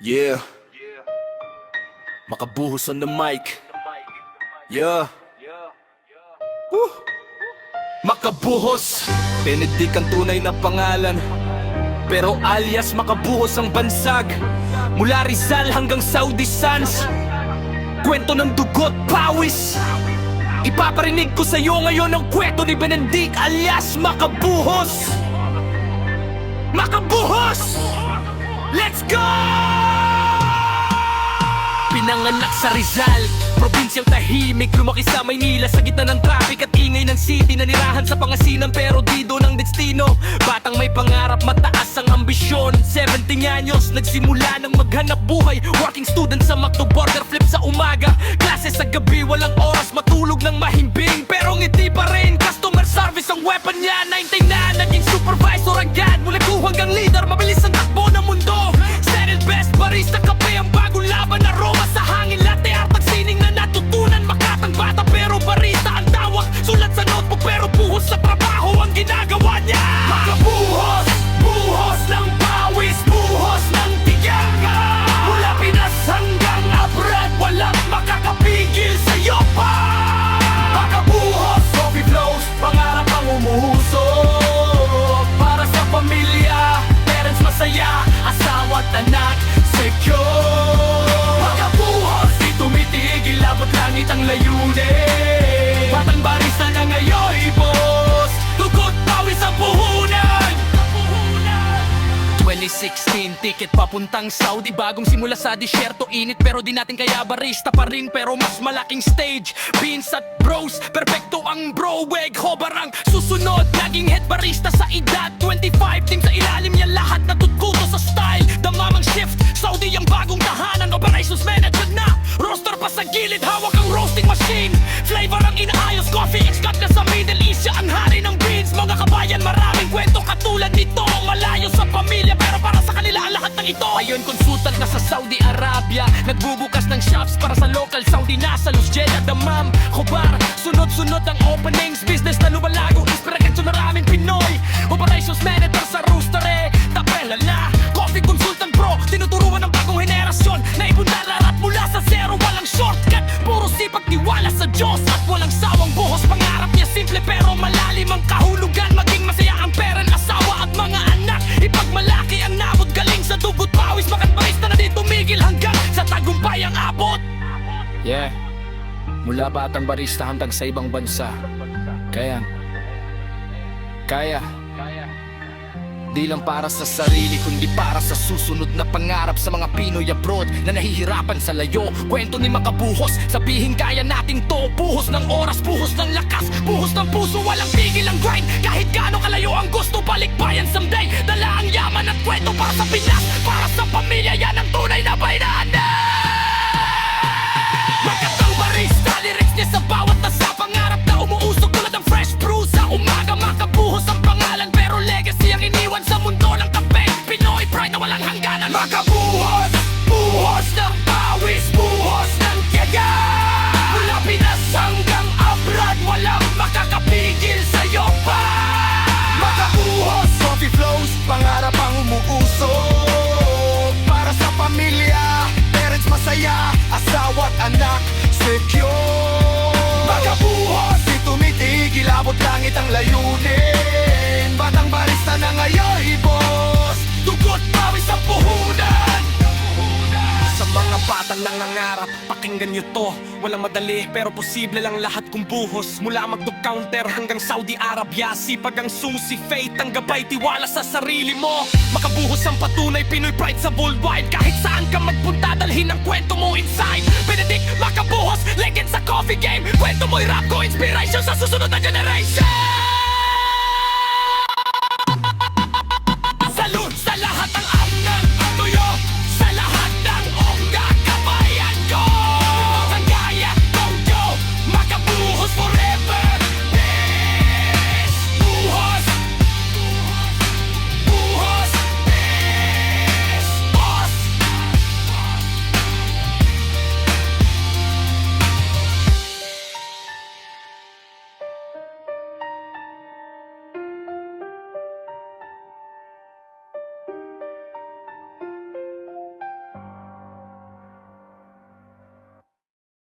Yeah. Makabuhos on the mic. Yeah. Woo. Makabuhos, Benedict ang tunay na pangalan, pero alias Makabuhos ang bansag. Mula Rizal hanggang Saudi Sands, kwento ng dugot, pawis. Ipaparinig ko sa'yo ngayon ang kwento ni Benedict alias Makabuhos. Makabuhos! Let's go! Pinanganak sa Rizal, probinsyang tahimik, lumaki sa Maynila sa gitna ng traffic at ingay ng city. Nanirahan sa Pangasinan pero di doon ang destino. Batang may pangarap, mataas ang ambisyon. 17 anyos, nagsimula ng maghanap buhay. Working student sa McDo Burger, flip sa umaga, klase sa gabi, walang oras matulog ng mahimbing. Pero ngiti pa rin, customer service ang weapon niya. 19 na, naging supervisor agad. Mula ko hanggang leader, mabilis ang takbo ng mundo. Settled best, barista, kape ang bagong laban. Aroma sa hangin, latte art ang sining na natutunan. Makatang bata pero barista ang tawag. Sulat sa notebook pero buhos sa trabaho ang ginagawa niya. Makabuhos, buhos ng pawis, buhos ng tiyaga. Mula Pinas hanggang abroad, walang makakapigil sa'yo pa. Makabuhos, coffee flows, pangarap ang umuusok. Para sa pamilya, parents masaya, asawa at anak secure. Makabuhos, di tumitigil, abot langit ang layunin. Batang barista na ngayon, boss, dugot pawis ang puhunan. 2016, ticket papuntang Saudi. Bagong simula sa disyerto, init pero di natin kaya barista pa rin. Pero mas malaking stage, beans at bros, perfecto ang broweg. Hobarang susunod, naging head barista sa edad 25, team sa ilalim niya lahat natututo sa style. Damamang shift, Saudi ang bagong tahanan. Operations manager na, roster pa sa gilid, hawak ang roasting machine. Flavor ang inaayos, coffee extract na sa Middle East. Siya ang hari ng beans, mga kabayan, maraming kwento katulad nito. Malayo sa pamilya pero para sa kanila ang lahat ng ito. Ayon consultant na sa Saudi Arabia, nagbubukas ng shops para sa local Saudi. Nasa Los Jeddah, Dammam, Khobar, sunod-sunod ang openings. Business na lumalago, inspirasyon sa maraming Pinoy. Operations manager sa rooster tapela na. Coffee consultant bro, tinuturuan ng bagong henerasyon na ibundar lahat mula sa zero. Walang shortcut, puro sipag, tiwala sa Diyos at walang sawang buhos. Pangarap niya simple pero malalim ang kahulugan. Maging masaya ang parent, asawa at mga anak. Ipagmalaki ang nabot, galing sa dugot pawis. Bakit barista na di tumigil hanggang sa tagumpay ang abot. Yeah, mula batang barista hanggang sa ibang bansa. Kaya di lang para sa sarili, kundi para sa susunod na pangarap sa mga Pinoy abroad na nahihirapan sa layo. Kwento ni Makabuhos, sabihin kaya natin to. Buhos ng oras, buhos ng lakas, buhos ng puso, walang tigil ang grind. Kahit gaano kalayo ang gusto, balikbayan someday. Dala ang yaman at kwento para sa Pinas, para sa pamilya, yan ang tunay na bayranan. Makatang barista, lyrics niya sa bawat nasa pangarap na umuusok tulad ng fresh brew sa umaga. Makabuhos ang pangalan pero legacy ang iniwan sa mundo ng kape. Pinoy pride na walang hangganan. Makabuhos, buhos ng pawis, buhos ng tiyaga. Mula Pinas hanggang abroad, walang makakapigil sa'yo pa. Makabuhos, coffee flows, pangarap ang umuusok. Para sa pamilya, parents masaya, asawa at anak secure. Makabuhos, di tumitigil, abot langit ang layunin. Batang barista na ngayon, boss, dugot pawis ang puhunan. Sa mga batang nangangarap, pakinggan nyo to. Walang madali pero posible lang lahat kung buhos. Mula McDo counter hanggang Saudi Arabia, sipag ang susi, faith ang gabay, tiwala sa sarili mo. Makabuhos ang patunay, Pinoy pride sa worldwide. Kahit saan ka magpunta, dalhin ang kwento mo inside. Benedict Makabuhos, legend sa coffee game. Kwento mo'y rap ko, inspiration sa susunod na generation.